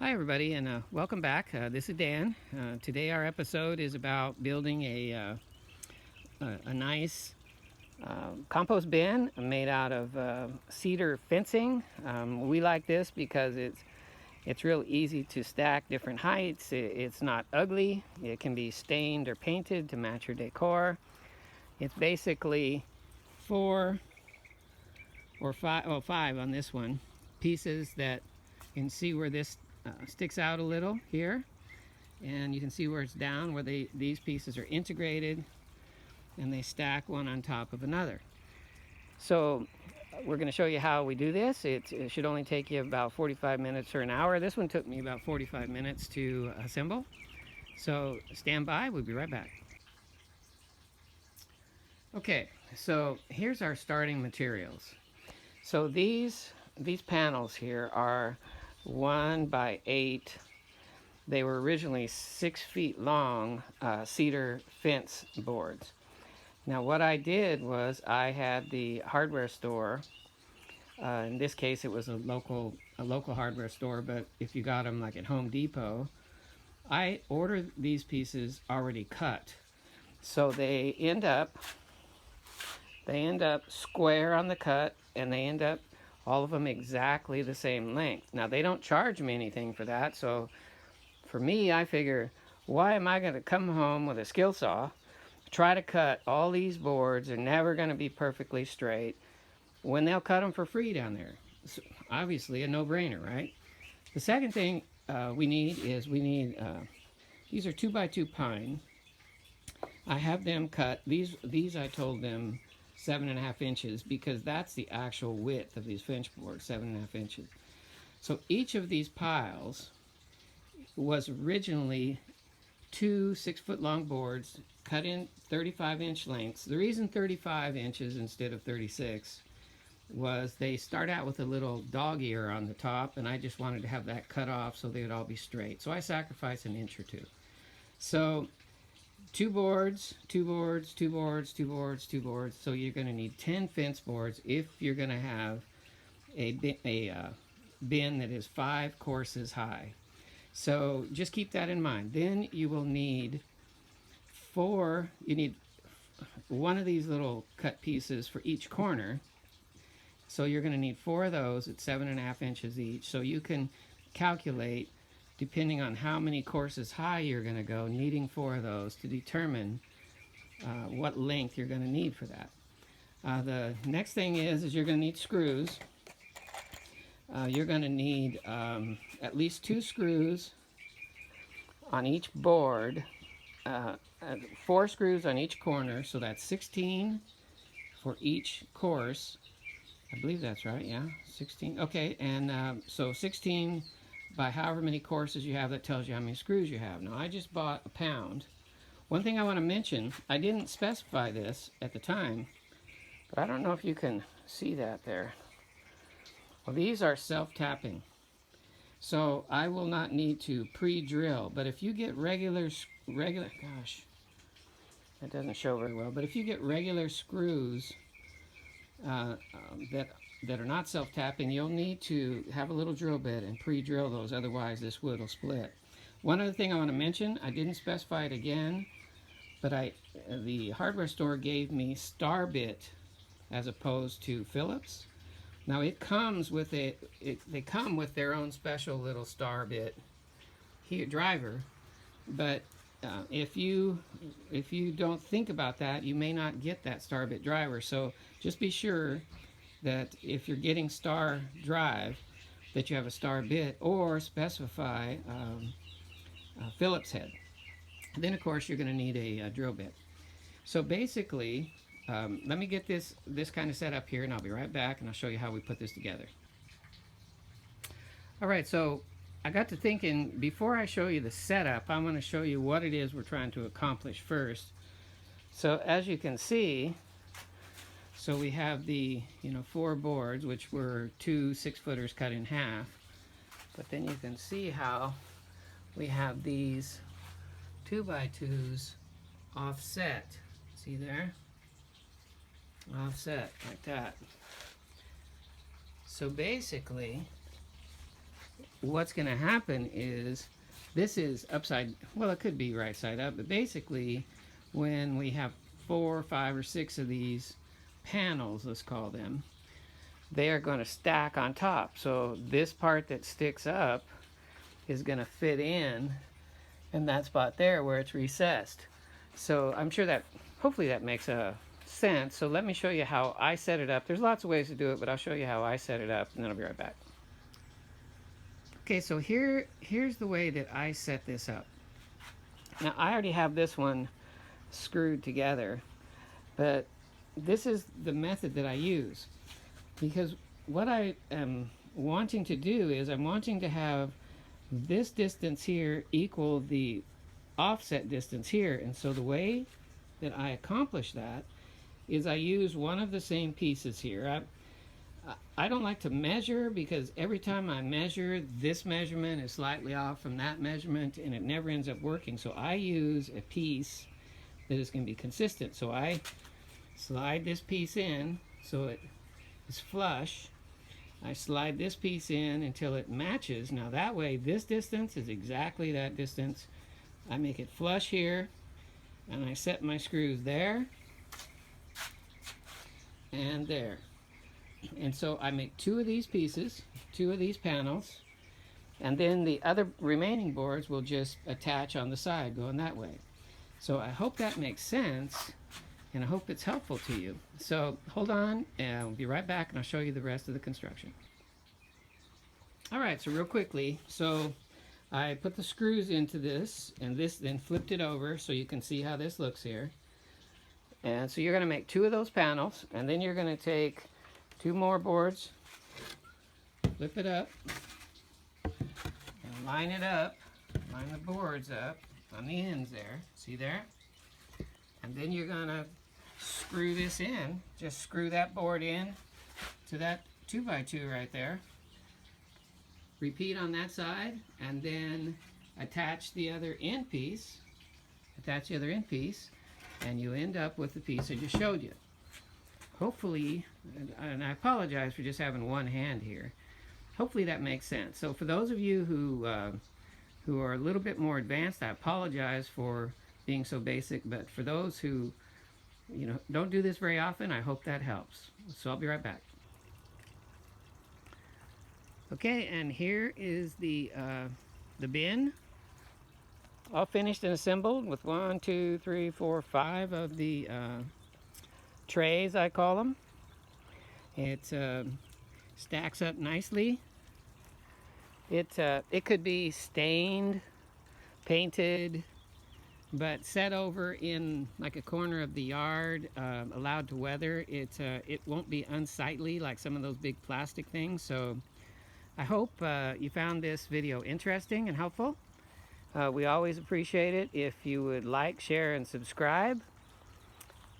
Hi, everybody, and welcome back. This is Dan. Today, our episode is about building a nice compost bin made out of cedar fencing. We like this because it's real easy to stack different heights. It's not ugly. It can be stained or painted to match your decor. It's basically four or five, well, five on this one pieces that you can see where this sticks out a little here, and you can see where it's down, where these pieces are integrated and they stack one on top of another. So we're going to show you how we do this. It should only take you about 45 minutes or an hour. This one took me about 45 minutes to assemble. So stand by, we'll be right back. Okay, so here's our starting materials. So these panels here are 1 by 8. They were originally 6 feet long cedar fence boards. Now what I did was I had the hardware store. In this case, it was a local hardware store, but if you got them like at Home Depot, I ordered these pieces already cut, so they end up square on the cut, and they end up all of them exactly the same length. Now they don't charge me anything for that, so for me, I figure, why am I going to come home with a skill saw, try to cut all these boards? They're never going to be perfectly straight when they'll cut them for free down there. So obviously a no-brainer, right? The second thing we need these are 2 by 2 pine. I have them cut. These I told them 7.5 inches because that's the actual width of these fence boards, 7.5 inches. So each of these piles was originally 2 6-foot long boards cut in 35-inch lengths. The reason 35 inches instead of 36 was they start out with a little dog ear on the top, and I just wanted to have that cut off so they would all be straight. So I sacrificed an inch or two. So 2 boards, 2 boards, 2 boards, 2 boards, 2 boards. So you're going to need 10 fence boards if you're going to have a bin that is 5 courses high. So just keep that in mind. Then you will need you need one of these little cut pieces for each corner. So you're going to need 4 of those at 7.5 inches each. So you can calculate, depending on how many courses high you're going to go, needing 4 of those to determine what length you're going to need for that. The next thing is you're going to need screws. You're going to need at least 2 screws on each board, 4 screws on each corner, so that's 16 for each course. I believe that's right, yeah, 16. Okay, and so 16 by however many courses you have, that tells you how many screws you have. Now, I just bought a pound. One thing I want to mention, I didn't specify this at the time, but I don't know if you can see that there. Well, these are self-tapping, so I will not need to pre-drill. But if you get regular, gosh, that doesn't show very well. But if you get regular screws that are not self-tapping, you'll need to have a little drill bit and pre-drill those. Otherwise, this wood will split. One other thing I want to mention, I didn't specify it again, but the hardware store gave me star bit as opposed to Phillips. Now it comes with they come with their own special little star bit here driver, but if you don't think about that, you may not get that star bit driver. So just be sure that if you're getting star drive, that you have a star bit, or specify Phillips head. And then of course you're going to need a drill bit. So basically, let me get this kind of set up here, and I'll be right back, and I'll show you how we put this together. All right, so I got to thinking, before I show you the setup, I'm going to show you what it is we're trying to accomplish first. So as you can see, so we have the 4 boards, which were 2 6-footers cut in half. But then you can see how we have these 2x2s offset. See there? Offset like that. So basically, what's going to happen is this is upside, well, it could be right side up, but basically when we have 4, 5, or 6 of these panels, let's call them, they are going to stack on top. So this part that sticks up is going to fit in that spot there where it's recessed. So I'm sure that, hopefully that makes a sense. So let me show you how I set it up. There's lots of ways to do it, but I'll show you how I set it up, and then I'll be right back. Okay, so here's the way that I set this up. Now I already have this one screwed together, but this is the method that I use, because what I am wanting to do is I'm wanting to have this distance here equal the offset distance here. And so the way that I accomplish that is I use one of the same pieces here. I don't like to measure, because every time I measure, this measurement is slightly off from that measurement and it never ends up working. So I use a piece that is going to be consistent. So I slide this piece in so it is flush. I slide this piece in until it matches. Now that way this distance is exactly that distance. I make it flush here, and I set my screws there and there. And so I make 2 of these pieces, 2 of these panels, and then the other remaining boards will just attach on the side going that way. So I hope that makes sense, and I hope it's helpful to you. So hold on, and we'll be right back, and I'll show you the rest of the construction. All right, so real quickly, so I put the screws into this, and this then flipped it over so you can see how this looks here. And so you're going to make 2 of those panels, and then you're going to take 2 more boards, flip it up, and line it up, line the boards up on the ends there, see there? And then you're going to screw this in, just screw that board in to that 2x2 right there. Repeat on that side, and then attach the other end piece, and you end up with the piece I just showed you. Hopefully, and I apologize for just having one hand here, hopefully that makes sense. So for those of you who are a little bit more advanced, I apologize for being so basic, but for those who don't do this very often, I hope that helps. So I'll be right back. Okay, and here is the bin, all finished and assembled with 1, 2, 3, 4, 5 of the trays, I call them. It stacks up nicely. It could be stained, painted, but set over in like a corner of the yard, allowed to weather. It won't be unsightly like some of those big plastic things. So I hope you found this video interesting and helpful. We always appreciate it if you would like, share, and subscribe,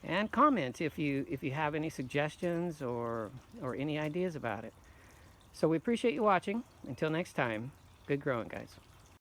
and comment if you have any suggestions or any ideas about it. So we appreciate you watching. Until next time, good growing, guys.